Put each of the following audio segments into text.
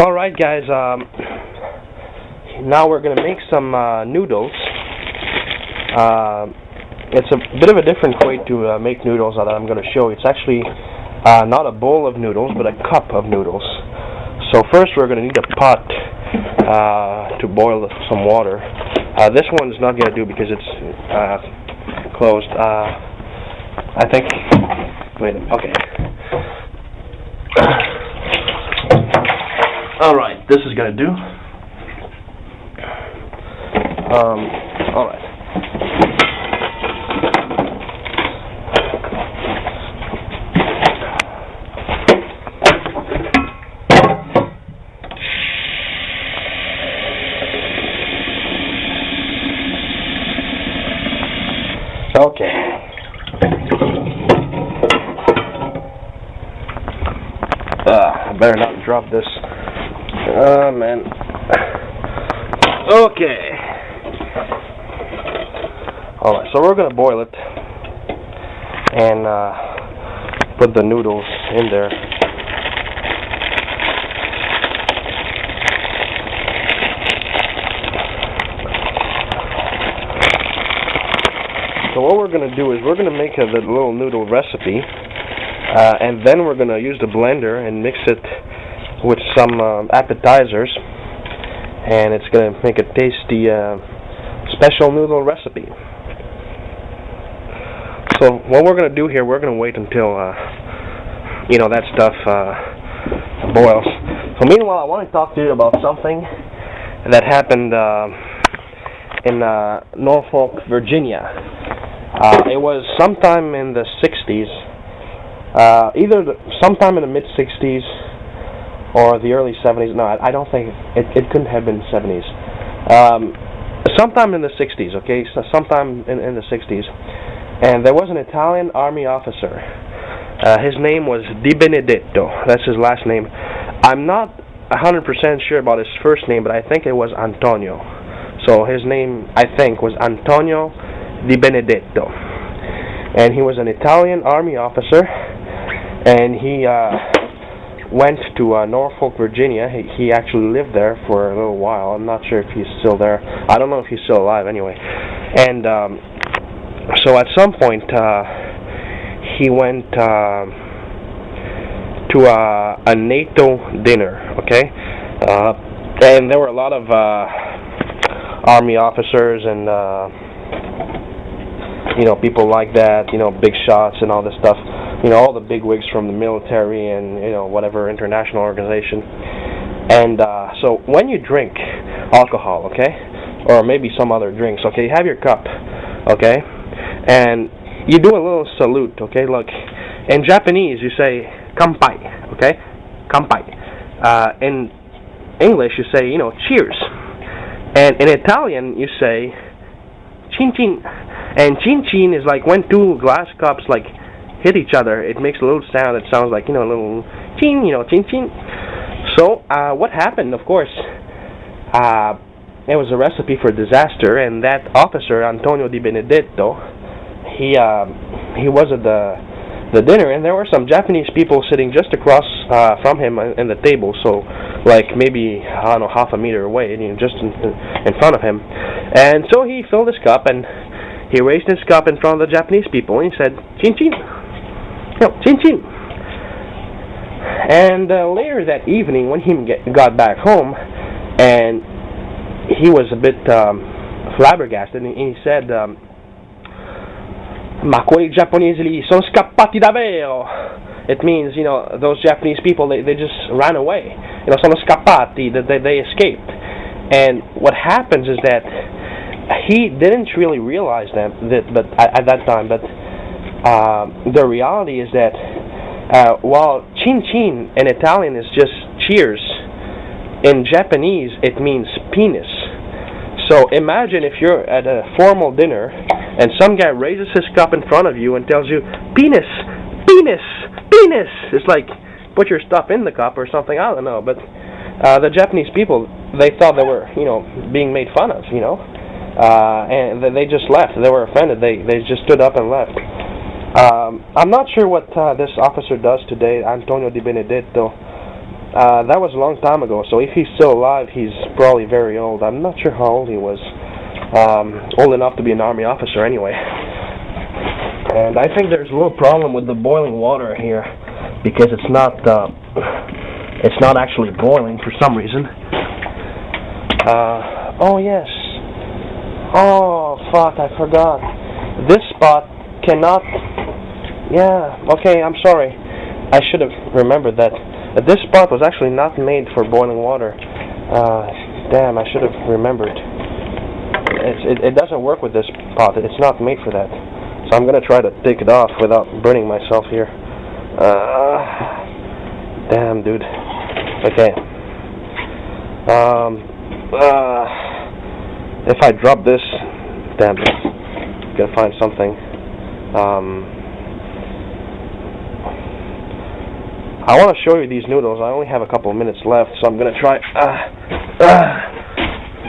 Alright guys, now we're going to make some noodles. It's a bit of a different way to make noodles that I'm going to show you. It's actually not a bowl of noodles, but a cup of noodles. So first we're going to need a pot to boil some water. This one's not going to do because it's closed. I think, wait, okay. Alright, this is going to do. Alright. Okay. I better not drop this. Oh man. Okay. Alright, so we're gonna boil it and put the noodles in there. So what we're gonna do is we're gonna make the little noodle recipe, and then we're gonna use the blender and mix it with some appetizers, and it's going to make a tasty special noodle recipe. So what we're going to do here, we're going to wait until that stuff boils. So meanwhile, I want to talk to you about something that happened in Norfolk, Virginia. It was sometime in the 60s, sometime in the mid-60s or the early 70s. No, I don't think it couldn't have been 70s. Sometime in the 60s, okay? So sometime in the 60s. And there was an Italian army officer. His name was Di Benedetto. That's his last name. I'm not 100% sure about his first name, but I think it was Antonio. So his name, I think, was Antonio Di Benedetto. And he was an Italian army officer, and he went to Norfolk, Virginia. He actually lived there for a little while. I'm not sure if he's still there. I don't know if he's still alive anyway. And so at some point he went to a NATO dinner, okay? And there were a lot of army officers and people like that, big shots and all this stuff. All the bigwigs from the military and, whatever international organization. And so when you drink alcohol, okay, or maybe some other drinks, okay, you have your cup, okay, and you do a little salute, okay, look, in Japanese you say, kanpai, okay, kanpai. In English you say, cheers. And in Italian you say, chin chin. And chin chin is like when two glass cups, like, hit each other, it makes a little sound that sounds like, a little chin, chin chin. So, what happened, of course, it was a recipe for disaster, and that officer, Antonio Di Benedetto, he was at the dinner, and there were some Japanese people sitting just across from him in the table, so, like, maybe, I don't know, half a meter away, just in front of him. And so he filled his cup, and he raised his cup in front of the Japanese people, and he said, chin chin. No, chin chin. And later that evening, when he got back home, and he was a bit flabbergasted, and he said, "Ma quei giapponesi lì sono scappati davvero." It means, those Japanese people, they just ran away. Sono scappati, they escaped. And what happens is that he didn't really realize that at that time, but the reality is that while chin chin in Italian is just cheers, in Japanese it means penis. So imagine if you're at a formal dinner and some guy raises his cup in front of you and tells you, penis, penis, penis. It's like, put your stuff in the cup or something, I don't know. But the Japanese people, they thought they were, being made fun of, and they just left. They were offended. They just stood up and left. I'm not sure what this officer does today, Antonio Di Benedetto. That was a long time ago, so if he's still alive, he's probably very old. I'm not sure how old he was. Old enough to be an army officer anyway. And I think there's a little problem with the boiling water here, because it's not actually boiling for some reason. Oh yes. Oh fuck, I forgot. This spot cannot... Yeah, okay, I'm sorry. I should have remembered that. This spot was actually not made for boiling water. Damn, I should have remembered. It doesn't work with this pot. It's not made for that. So I'm gonna try to take it off without burning myself here. Damn, dude. Okay. If I drop this, damn it, gotta find something. I want to show you these noodles. I only have a couple of minutes left, so I'm gonna try.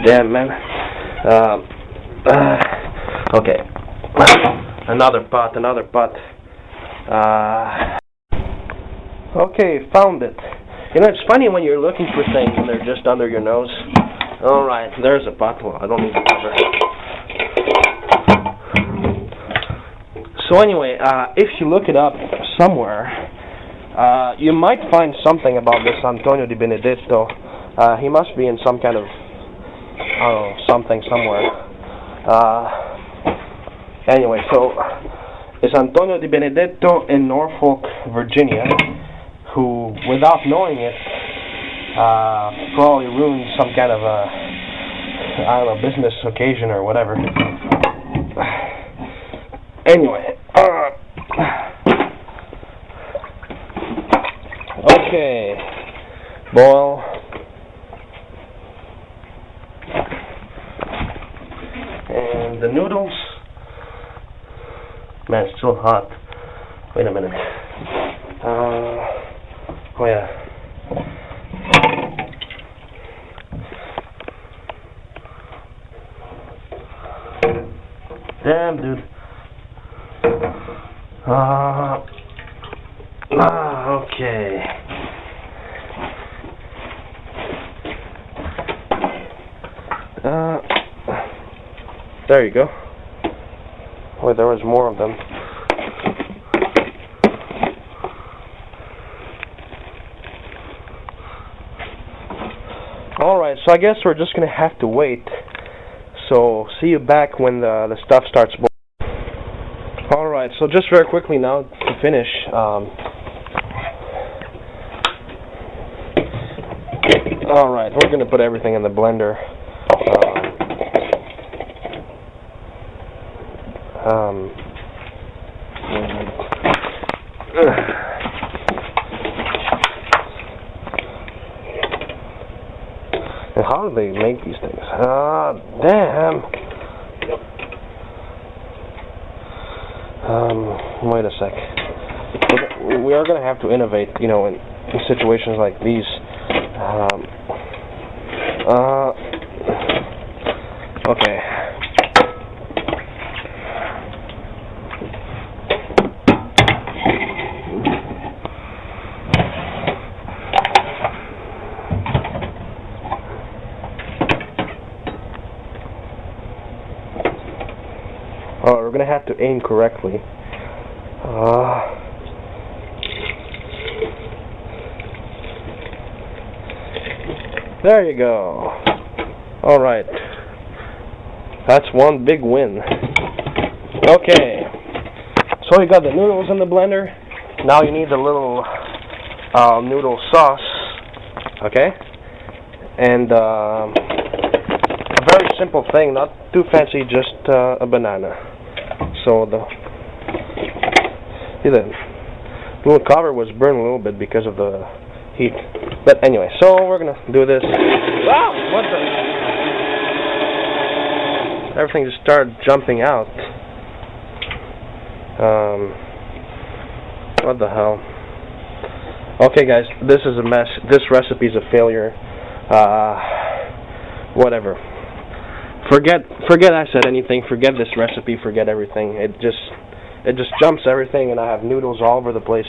Damn, man. Okay. Another pot. Okay, found it. You know, it's funny when you're looking for things and they're just under your nose. Alright, there's a pot. Well, I don't need the cover. So anyway, if you look it up somewhere, you might find something about this Antonio Di Benedetto. He must be in some kind of, I don't know, something somewhere. Anyway, so it's Antonio Di Benedetto in Norfolk, Virginia, who, without knowing it, probably ruined some kind of a, I don't know, business occasion or whatever. Anyway, okay, boil. And the noodles. Man, it's still hot. Wait a minute. Oh yeah. Damn, dude. Okay. There you go. Wait, there was more of them. Alright, so I guess we're just gonna have to wait. So, see you back when the stuff starts boiling. Alright, so just very quickly now to finish. Alright, we're gonna put everything in the blender. And how do they make these things? Damn. Wait a sec. We are going to have to innovate, you know, in situations like these. Okay. Oh, we're going to have to aim correctly. There you go. Alright. That's one big win. Okay. So you got the noodles in the blender. Now you need the little noodle sauce. Okay? And a very simple thing, not too fancy, just a banana. So the little cover was burned a little bit because of the heat. But anyway, so we're gonna do this. Wow! What the? Everything just started jumping out. What the hell? Okay, guys, this is a mess. This recipe is a failure. Whatever. Forget I said anything. Forget this recipe. Forget everything. It just jumps everything, and I have noodles all over the place.